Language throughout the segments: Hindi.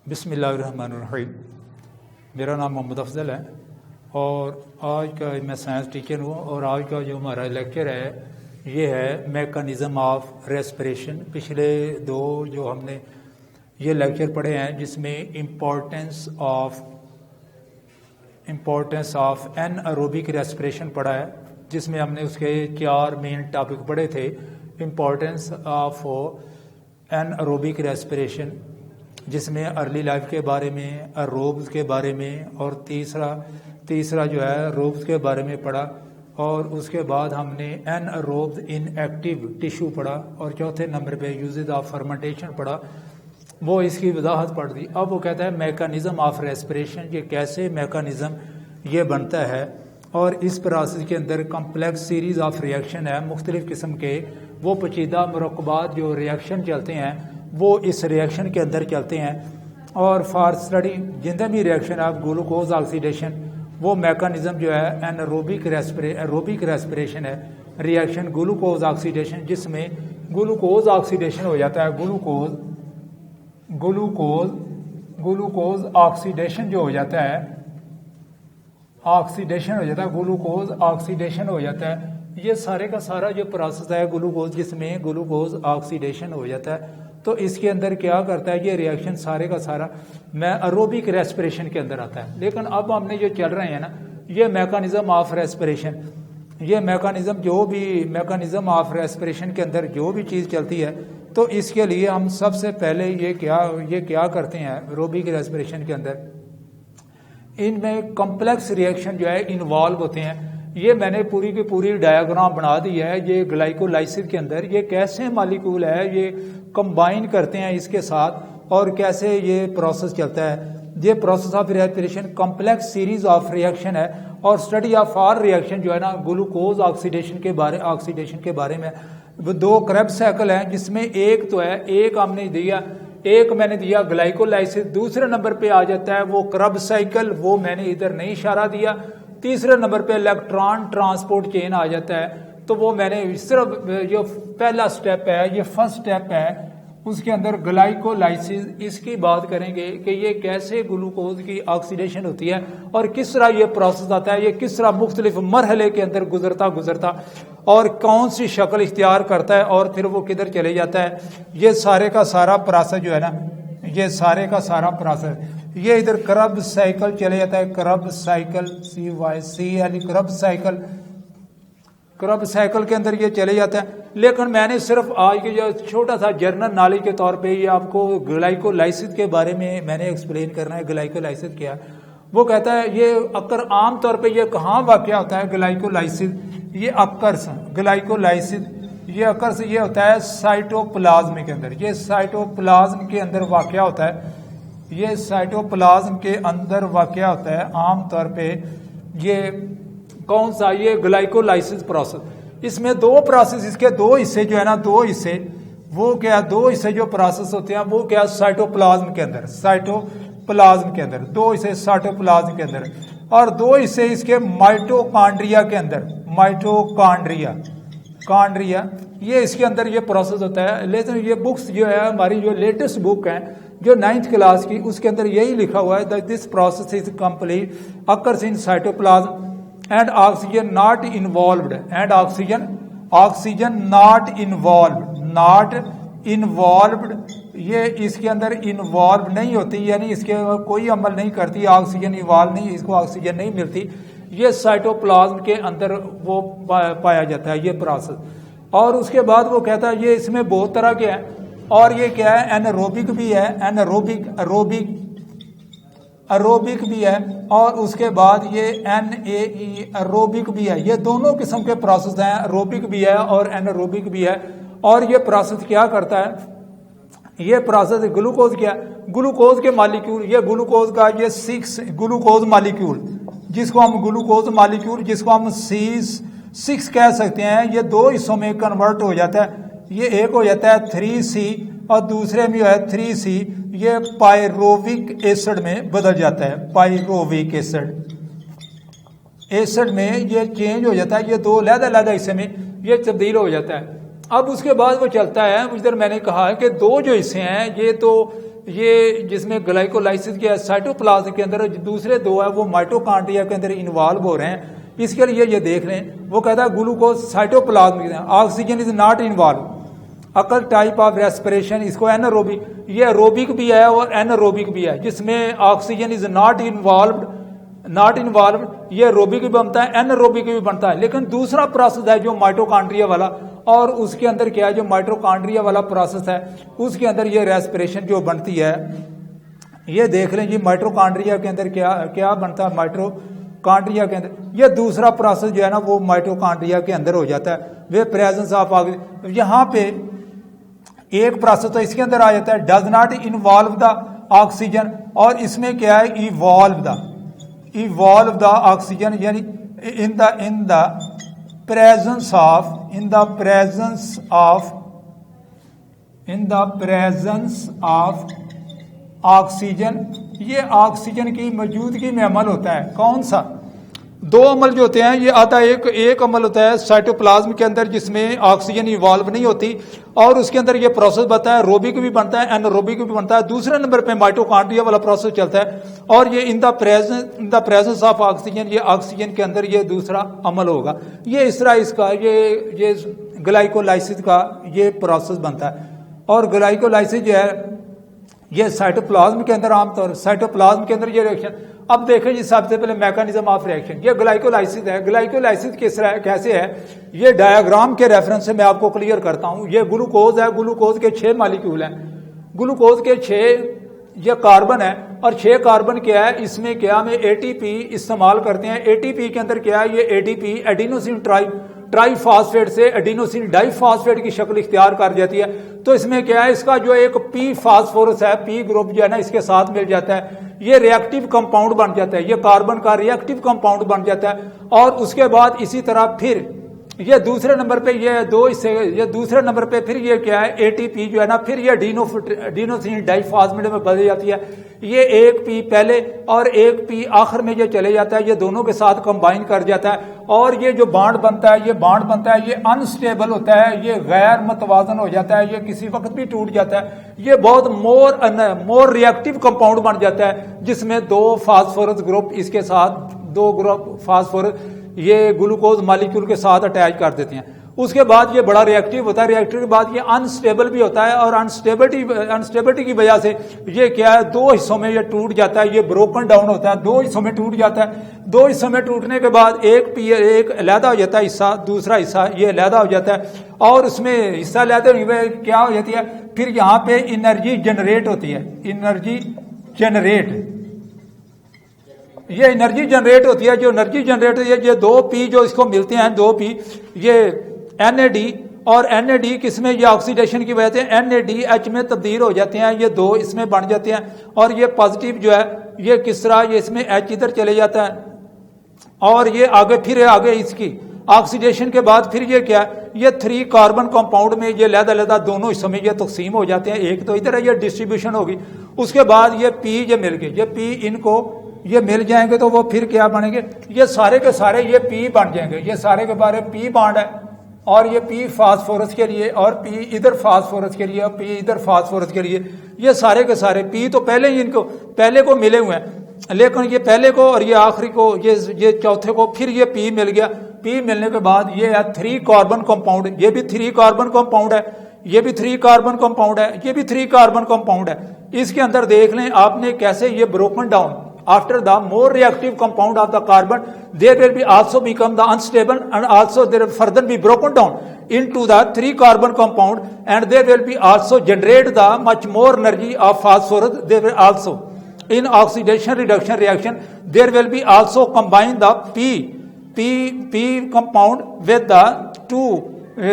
बिस्मिल्लाहिर्रहमानिर्रहीम। मेरा नाम मोहम्मद अफजल है और आज का मैं साइंस टीचर हूँ और आज का जो हमारा लेक्चर है ये है मैकेनिज़्म ऑफ रेस्पिरेशन। पिछले दो जो हमने ये लेक्चर पढ़े हैं जिसमें इम्पोर्टेंस ऑफ एनएरोबिक रेस्पिरेशन पढ़ा है, जिसमें हमने उसके 4 मेन टॉपिक पढ़े थे। इम्पोर्टेंस ऑफ एनएरोबिक रेस्पिरेशन, जिसमें अर्ली लाइफ के बारे में, एरोब्स के बारे में और तीसरा जो है रोब्स के बारे में पढ़ा। और उसके बाद हमने एनएरोब्स इन एक्टिव टिश्यू पढ़ा और चौथे नंबर पे यूजेस ऑफ फर्मेंटेशन पढ़ा, वो इसकी वजाहत पढ़ दी। अब वो कहता है मैकेनिज़्म ऑफ रेस्पिरेशन, ये कैसे मैकेनिज़्म ये बनता है और इस प्रोसेस के अंदर कम्प्लेक्स सीरीज ऑफ रिएक्शन है मुख्तलिफ़ किस्म के, वो पेचीदा मुरक्कबात जो रिएक्शन चलते हैं वो इस रिएक्शन के अंदर चलते हैं। और फॉर स्टडी जितने भी रिएक्शन ऑफ ग्लूकोज ऑक्सीडेशन, वो मैकेनिज़्म जो है एरोबिक रेस्पिरेशन है। रिएक्शन ग्लूकोज ऑक्सीडेशन, जिसमें ग्लूकोज ऑक्सीडेशन हो जाता है, ग्लूकोज ऑक्सीडेशन जो हो जाता है, ग्लूकोज ऑक्सीडेशन हो जाता है। ये सारे का सारा जो प्रोसेस है ग्लूकोज, जिसमें ग्लूकोज ऑक्सीडेशन हो जाता है, तो इसके अंदर क्या करता है ये रिएक्शन सारे का सारा एरोबिक रेस्पिरेशन के अंदर आता है। लेकिन अब हमने जो चल रहे हैं ना, ये मैकेनिज़्म ऑफ रेस्पिरेशन, ये मैकेनिज़्म ऑफ रेस्पिरेशन के अंदर जो भी चीज़ चलती है, तो इसके लिए हम सबसे पहले ये क्या करते हैं एरोबिक रेस्पिरेशन के अंदर, इनमें कॉम्प्लेक्स रिएक्शन जो है इन्वॉल्व होते हैं। ये मैंने पूरी की पूरी डायग्राम बना दी है। ये ग्लाइकोलाइसिस के अंदर ये कैसे मॉलिक्यूल है ये कंबाइन करते हैं इसके साथ और कैसे ये प्रोसेस चलता है। ये process of respiration complex series of reaction है और स्टडी ऑफ ऑल रिएक्शन जो है ना ग्लूकोज ऑक्सीडेशन के बारे में 2 क्रेब्स साइकिल हैं, जिसमें एक तो है, एक मैंने दिया ग्लाइकोलाइसिस, दूसरे नंबर पे आ जाता है वो क्रेब्स साइकिल, वो मैंने इधर नहीं इशारा दिया। तीसरे नंबर पे इलेक्ट्रॉन ट्रांसपोर्ट चेन आ जाता है, तो वो मैंने सिर्फ जो पहला स्टेप है, ये फर्स्ट स्टेप है, उसके अंदर ग्लाइकोलाइसिस, इसकी बात करेंगे कि ये कैसे ग्लूकोज की ऑक्सीडेशन होती है और किस तरह ये प्रोसेस आता है, ये किस तरह मुख्तलिफ मरहले के अंदर गुजरता और कौन सी शक्ल इख्तियार करता है और फिर वो किधर चले जाता है। ये सारे का सारा प्रोसेस जो है ना, ये सारे का सारा प्रोसेस ये इधर क्रेब्स साइकिल चले जाता है, क्रेब्स साइकिल क्रेब्स साइकिल के अंदर ये चले जाता है। लेकिन मैंने सिर्फ आज के जो छोटा सा जर्नल नॉलेज के तौर पे ये आपको ग्लाइकोलाइसिस के बारे में मैंने एक्सप्लेन करना है। ग्लाइकोलाइसिस क्या है, वो कहता है ये अक्कर आम तौर पे ये कहाँ वाक़ होता है ग्लाइकोलाइसिस, ये ग्लाइकोलाइसिस ये अक्सर ये होता है साइटोप्लाज्म के अंदर, ये साइटोप्लाज्म के अंदर वाक़ होता है, ये साइटोप्लाज्म के अंदर वाक़ होता है आम तौर पे। ये कौन सा, ये ग्लाइकोलाइसिस प्रोसेस। इसमें 2 प्रोसेस, इसके 2 हिस्से जो है ना, 2 हिस्से वो क्या, 2 हिस्से जो प्रोसेस होते हैं वो क्या, साइटोप्लाज्म के अंदर 2 हिस्से साइटोप्लाज्म के अंदर और 2 हिस्से इसके माइटोकॉन्ड्रिया के अंदर, माइटोकॉन्ड्रिया ये इसके अंदर ये प्रोसेस होता है। लेकिन ये बुक्स जो है हमारी जो लेटेस्ट बुक है जो 9th क्लास की, उसके अंदर यही लिखा हुआ है that this process is complete occurs in cytoplasm and oxygen not involved, ये इसके अंदर इन्वॉल्व नहीं होती, यानी इसके कोई अमल नहीं करती, ऑक्सीजन इन्वॉल्व नहीं, इसको ऑक्सीजन नहीं मिलती। ये साइटोप्लाज्म के अंदर वो पाया जाता है ये प्रोसेस। और उसके बाद वो कहता है ये इसमें बहुत तरह के हैं और ये क्या है, एनारोबिक भी है, एरोबिक भी है और उसके बाद ये एरोबिक भी है। ये दोनों किस्म के प्रोसेस हैं, एरोबिक भी है और एनारोबिक भी है। और ये प्रोसेस क्या करता है, ये प्रोसेस ग्लूकोज क्या, ग्लूकोज के मॉलिक्यूल, ये ग्लूकोज का ये 6 ग्लूकोज मॉलिक्यूल, जिसको हम C6 कह सकते हैं, ये 2 हिस्सों में कन्वर्ट हो जाता है। ये एक हो जाता है 3C और दूसरे में है 3C, ये पायरोविक एसिड में बदल जाता है, पायरोविक एसिड में ये चेंज हो जाता है, ये 2 अलग-अलग हिस्से में ये तब्दील हो जाता है। अब उसके बाद वो चलता है, उस मैंने कहा है कि 2 जो हिस्से हैं ये तो ये जिसमें ग्लाइकोलाइसिस के साइटोप्लाज्म के अंदर दूसरे दो है वो माइटोकॉन्ड्रिया के अंदर इन्वॉल्व हो रहे हैं। इसके लिए ये देख लें, वो कहता है glucose cytoplasm, oxygen is not involve. अकल टाइप ऑफ रेस्पिरेशन, इसको एनारोबिक, ये एरोबिक भी है और एनारोबिक भी है, जिसमें ऑक्सीजन इज नॉट इन्वॉल्व, ये एरोबिक भी बनता है, एनारोबिक भी बनता है। लेकिन दूसरा प्रोसेस है जो माइटोकॉन्ड्रिया वाला, और उसके अंदर क्या है, जो माइटोकॉन्ड्रिया वाला प्रोसेस है उसके अंदर ये रेस्पिरेशन जो बनती है, ये देख लें जी माइटोकॉन्ड्रिया के अंदर क्या क्या बनता है, माइटोकॉन्ड्रिया के अंदर ये दूसरा प्रोसेस जो है ना वो माइटोकॉन्ड्रिया के अंदर हो जाता है, वे प्रेजेंस ऑफ ऑक्सीजन। यहाँ पे एक प्रोसेस तो इसके अंदर आ जाता है, does not involve the oxygen, और इसमें क्या है, इवॉल्व द ऑक्सीजन, यानी in the presence of oxygen, ये ऑक्सीजन की मौजूदगी में अमल होता है। कौन सा? दो अमल जो होते हैं, ये आता है एक अमल होता है साइटोप्लाज्म के अंदर जिसमें ऑक्सीजन इवॉल्व नहीं होती, और उसके अंदर ये प्रोसेस बनता है, रोबिक भी बनता है, एनारोबिक भी बनता है। दूसरे नंबर पे माइटोकॉन्ड्रिया वाला प्रोसेस चलता है, और ये in the presence of oxygen, ये ऑक्सीजन के अंदर ये दूसरा अमल होगा। ये इस तरह इसका ये ग्लाइकोलाइसिस का ये प्रोसेस बनता है। और ग्लाइकोलाइसिस जो है ये साइटोप्लाज्म के अंदर आमतौर साइटोप्लाज्म के अंदर ये रिएक्शन। अब देखें जी सबसे पहले मैकेनिज्म ऑफ रिएक्शन, ये ग्लाइकोलाइसिस है। ग्लाइकोलाइसिस किस तरह कैसे है, ये डायग्राम के रेफरेंस से मैं आपको क्लियर करता हूं। ये ग्लूकोज है, ग्लूकोज के 6 मॉलिक्यूल हैं, ग्लूकोज के 6 ये कार्बन है, और 6 कार्बन क्या है, इसमें क्या हम एटीपी इस्तेमाल करते हैं। एटीपी के अंदर क्या है, ये एटीपी एडिनोसिन ट्राईफॉस्फेट से एडिनोसिन डाइफॉस्फेट की शक्ल इख्तियार कर जाती है। तो इसमें क्या है, इसका जो एक पी फास्फोरस है, पी ग्रुप जो है ना इसके साथ मिल जाता है, ये रिएक्टिव कंपाउंड बन जाता है, ये कार्बन का रिएक्टिव कंपाउंड बन जाता है। और उसके बाद इसी तरह फिर ये दूसरे नंबर पे ये दो इससे ये दूसरे नंबर पे फिर ये क्या है, एटीपी जो है ना, फिर ये एडिनोसिन डाइफॉस्फेट में बदल जाती है। ये एक पी पहले और एक पी आखिर में ये चले जाता है, ये दोनों के साथ कंबाइन कर जाता है, और ये जो बॉन्ड बनता है, ये अनस्टेबल होता है, ये गैर मतवाजन हो जाता है, ये किसी वक्त भी टूट जाता है। ये बहुत मोर रिएक्टिव कंपाउंड बन जाता है, जिसमें 2 फास्फोरस ग्रुप इसके साथ 2 ग्रुप फास्फोरस ये ग्लूकोज मॉलिक्यूल के साथ अटैच कर देते हैं। उसके बाद ये बड़ा रिएक्टिव होता है, रिएक्टिव के बाद ये अनस्टेबल भी होता है, और अनस्टेबिलिटी की वजह से ये क्या है, 2 हिस्सों में ये टूट जाता है, ये ब्रोकन डाउन होता है, 2 हिस्सों में टूट जाता है। 2 हिस्सों में टूटने के बाद एक अलहदा हो जाता है हिस्सा, दूसरा हिस्सा ये अलहदा हो जाता है, और उसमें हिस्सा अलहदा होने में क्या हो जाती है, फिर यहाँ पे एनर्जी जनरेट होती है, ये एनर्जी जनरेट होती है। जो एनर्जी जनरेट होती है, ये 2 पी जो इसको मिलते हैं, 2 पी ये NAD, और NAD किसमें, ये ऑक्सीडेशन की वजह से NADH में तब्दील हो जाते हैं, ये 2 इसमें बन जाते हैं। और ये पॉजिटिव जो है ये किस तरह, ये इसमें H इधर चले जाता है, और ये आगे इसकी ऑक्सीडेशन के बाद फिर ये क्या, ये 3 कार्बन कंपाउंड में ये लहदा दोनों हिस्सों में ये तकसीम हो जाते हैं। एक तो इधर है, ये डिस्ट्रीब्यूशन होगी। उसके बाद ये पी ये मिल गए, ये पी इनको ये मिल जाएंगे, तो वो फिर क्या बनेंगे, ये सारे के सारे ये पी बन जाएंगे। ये सारे के बारे पी बॉन्ड है, और ये पी फास्फोरस के लिए, और पी इधर फास्फोरस के लिए, और पी इधर फास्फोरस के लिए, ये सारे के सारे पी तो पहले ही इनको पहले को मिले हुए हैं, लेकिन ये पहले को और ये आखिरी को ये चौथे को फिर ये पी मिल गया। पी मिलने के बाद ये है 3 कार्बन कंपाउंड, ये भी 3 कार्बन कंपाउंड है, ये भी 3 कार्बन कंपाउंड है, ये भी 3 कार्बन कंपाउंड है। इसके अंदर देख लें आपने कैसे ये broken down after the more reactive compound of the carbon, there will be also become the unstable, and also there will further be broken down into the 3 carbon compound, and there will be also generate the much more energy of phosphorus. There will also in oxidation reduction reaction there will be also combine the P compound with the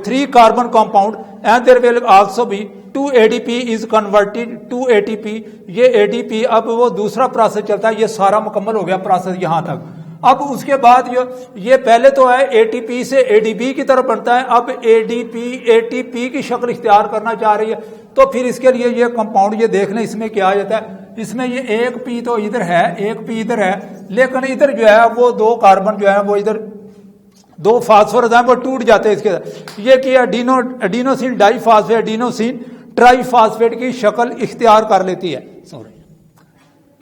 3 carbon compound, and there will also be 2 ADP is converted to ATP। ये ADP अब वो दूसरा प्रोसेस चलता है, ये सारा मुकम्मल हो गया प्रोसेस यहाँ तक। अब उसके बाद ये पहले तो है ATP से ADP की तरफ बनता है, अब ATP की शक्ल इख्तियार करना चाह रही है, तो फिर इसके लिए ये कंपाउंड ये देख लें इसमें क्या आ जाता है। इसमें ये एक P तो इधर है, एक P इधर है, लेकिन इधर जो है वो 2 कार्बन जो है वो इधर 2 फास्फोरस हैं वो टूट जाते हैं। इसके ये किया एडिनोसिन डाइफॉस्फेट, एडिनोसिन ट्राईफास्फेट की शक्ल इख्तियार कर लेती है। सॉरी,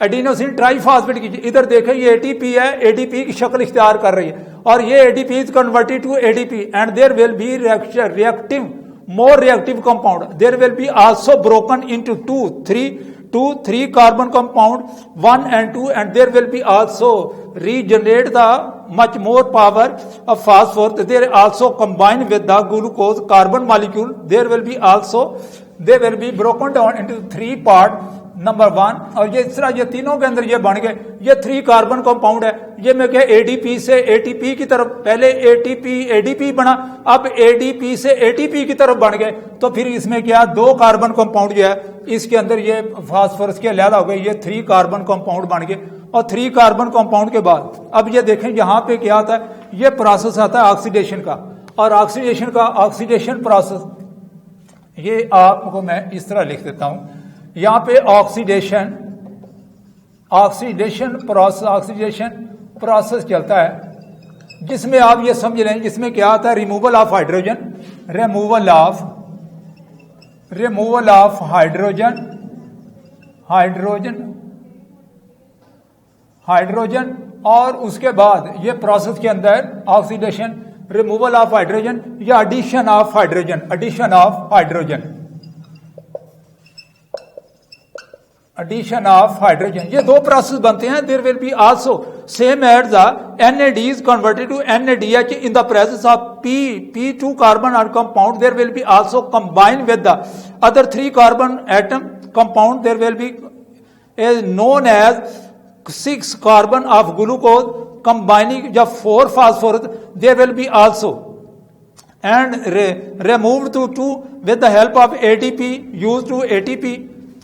एडिनोसिन ट्राईफास्फेट की, इधर देखें ये एटीपी है, एडीपी की शक्ल इख्तियार कर रही है और ये ADP is converted to ADP and there will be reactive more reactive compound. There will be also broken into three carbon compound 1 and 2, and there will be also regenerate the much more power of phosphorus. They also combine with the glucose carbon molecule. There will be also they will be broken down into 3 part. Number 1 और ये इस तरह ये तीनों के अंदर ये बन गए, ये 3 कार्बन कंपाउंड है। ये मैं क्या एडीपी से एटीपी की तरफ, पहले एटीपी एडीपी बना, अब एडीपी से एटीपी की तरफ बन गए, तो फिर इसमें क्या 2 कार्बन कंपाउंड जो है इसके अंदर ये फास्फोरस के अलग हो गए, ये 3 कार्बन कंपाउंड बन गए। और 3 कार्बन कंपाउंड के बाद अब ये देखें यहाँ पे क्या आता है, ये प्रोसेस आता है ऑक्सीडेशन का, और ऑक्सीडेशन प्रोसेस ये आपको मैं इस तरह लिख देता हूं, यहां पे ऑक्सीडेशन प्रोसेस चलता है, जिसमें आप ये समझ लें, जिसमें क्या आता है रिमूवल ऑफ हाइड्रोजन और उसके बाद ये प्रोसेस के अंदर ऑक्सीडेशन, रिमूवल ऑफ हाइड्रोजन या एडिशन ऑफ हाइड्रोजन, ये 2 प्रोसेस बनते हैं। There will be also same at the NAD is converted to NADH in the presence of P2 carbon atom compound. There will be also combined with the other 3 carbon atom compound. There will be is known as 6 carbon of glucose combining the 4 phosphorus. There will be also and removed to 2 with the help of ATP used to ATP,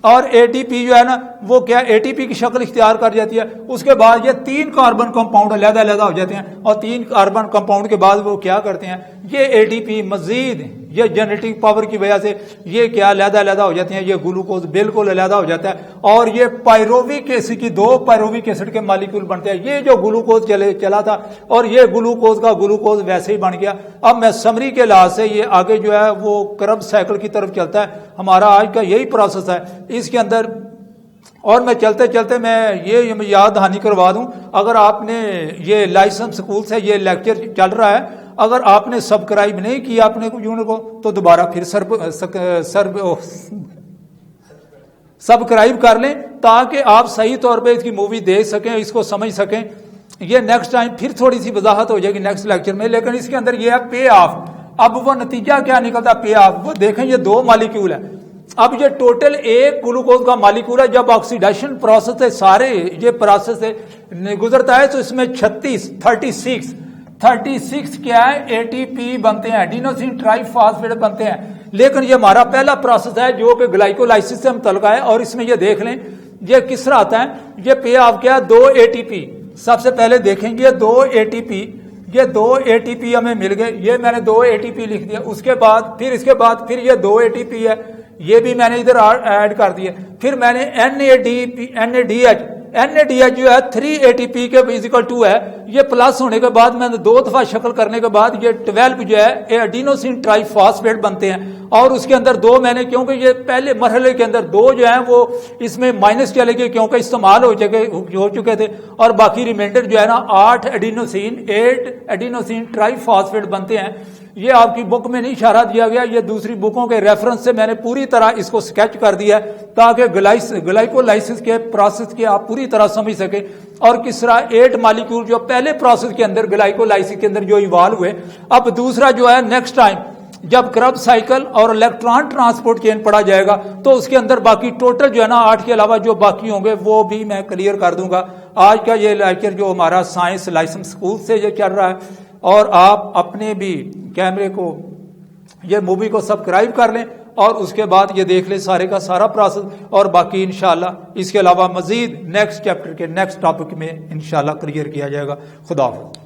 और एटीपी जो है ना वो क्या एटीपी की शक्ल इख्तियार कर जाती है। उसके बाद ये 3 कार्बन कंपाउंड अलग-अलग हो जाते हैं और 3 कार्बन कंपाउंड के बाद वो क्या करते हैं, ये एटीपी मजीद ये जेनेटिक पावर की वजह से ये क्या अलग-अलग हो जाते हैं, ये ग्लूकोज बिल्कुल अलग हो जाता है और ये पायरोविक एसिड की 2 पायरोविक एसिड के मॉलिक्यूल बनते हैं। ये जो ग्लूकोज चला था और ये ग्लूकोज वैसे ही बन गया। अब मैं समरी के लिहाज से ये आगे जो है वो करब साइकिल की तरफ चलता है, हमारा आज का यही प्रोसेस है इसके अंदर। और मैं चलते चलते मैं ये याद दहानी करवा दूं, अगर आपने ये लाइसेंस स्कूल से ये लेक्चर चल रहा है, अगर आपने सब्सक्राइब नहीं किया अपने यूनिट को तो दोबारा फिर सब्सक्राइब कर लें ताकि आप सही तौर पे इसकी मूवी देख सकें, इसको समझ सकें। ये नेक्स्ट टाइम फिर थोड़ी सी वजाहत हो जाएगी नेक्स्ट लेक्चर में, लेकिन इसके अंदर ये है पे ऑफ। अब वो नतीजा क्या निकलता पे ऑफ, वो देखें ये 2 मॉलिक्यूल है। अब ये टोटल एक ग्लूकोज का मॉलिक्यूल है, जब ऑक्सीडेशन प्रोसेस से सारे ये प्रोसेस से गुजरता है तो इसमें 36 क्या है एटीपी बनते हैं, एडिनोसिन ट्राईफॉस्फेट बनते हैं। लेकिन ये हमारा पहला प्रोसेस है जो कि ग्लाइकोलाइसिस से मुतल्लिक़ है और इसमें ये देख लें ये किस तरह आता है। ये पे ऑफ क्या है 2 एटीपी, सबसे पहले देखेंगे 2 एटीपी, ये 2 एटीपी हमें मिल गए, ये मैंने 2 एटीपी लिख दिया। उसके बाद फिर ये 2 एटीपी है, ये भी मैंने इधर ऐड कर दिया। फिर मैंने NADH जो है 3 ATP के इक्वल 2 है, ये प्लस होने के बाद मैंने 2 दफा शक्ल करने के बाद ये 12 जो है एडिनोसिन ट्राईफॉस्फेट बनते हैं। और उसके अंदर 2 मैंने, क्योंकि ये पहले मरहले के अंदर 2 जो है वो इसमें माइनस चले गए क्योंकि इस्तेमाल हो चुके थे, और बाकी रिमाइंडर जो है ना 8 एडिनोसिन ट्राईफॉस्फेट बनते हैं। ये आपकी बुक में नहीं इशारा दिया गया, ये दूसरी बुकों के रेफरेंस से मैंने पूरी तरह इसको स्केच कर दिया है ताकि ग्लाइकोलाइसिस के प्रोसेस के आप पूरी तरह समझ सके और किस तरह 8 मॉलिक्यूल जो पहले प्रोसेस के अंदर ग्लाइकोलाइसिस के अंदर जो इवॉल्व हुए। अब दूसरा जो है नेक्स्ट टाइम जब क्रब साइकिल और इलेक्ट्रॉन ट्रांसपोर्ट चेन पढ़ा जाएगा तो उसके अंदर बाकी टोटल जो है ना 8 के अलावा जो बाकी होंगे वो भी मैं क्लियर कर दूंगा। आज का ये लेक्चर जो हमारा साइंस लाइसेंस स्कूल से ये चल रहा है, और आप अपने भी कैमरे को ये मूवी को सब्सक्राइब कर लें और उसके बाद ये देख लें सारे का सारा प्रोसेस, और बाकी इंशाल्लाह इसके अलावा मजीद नेक्स्ट चैप्टर के नेक्स्ट टॉपिक में इंशाल्लाह क्लियर किया जाएगा। खुदा हाफ़िज़।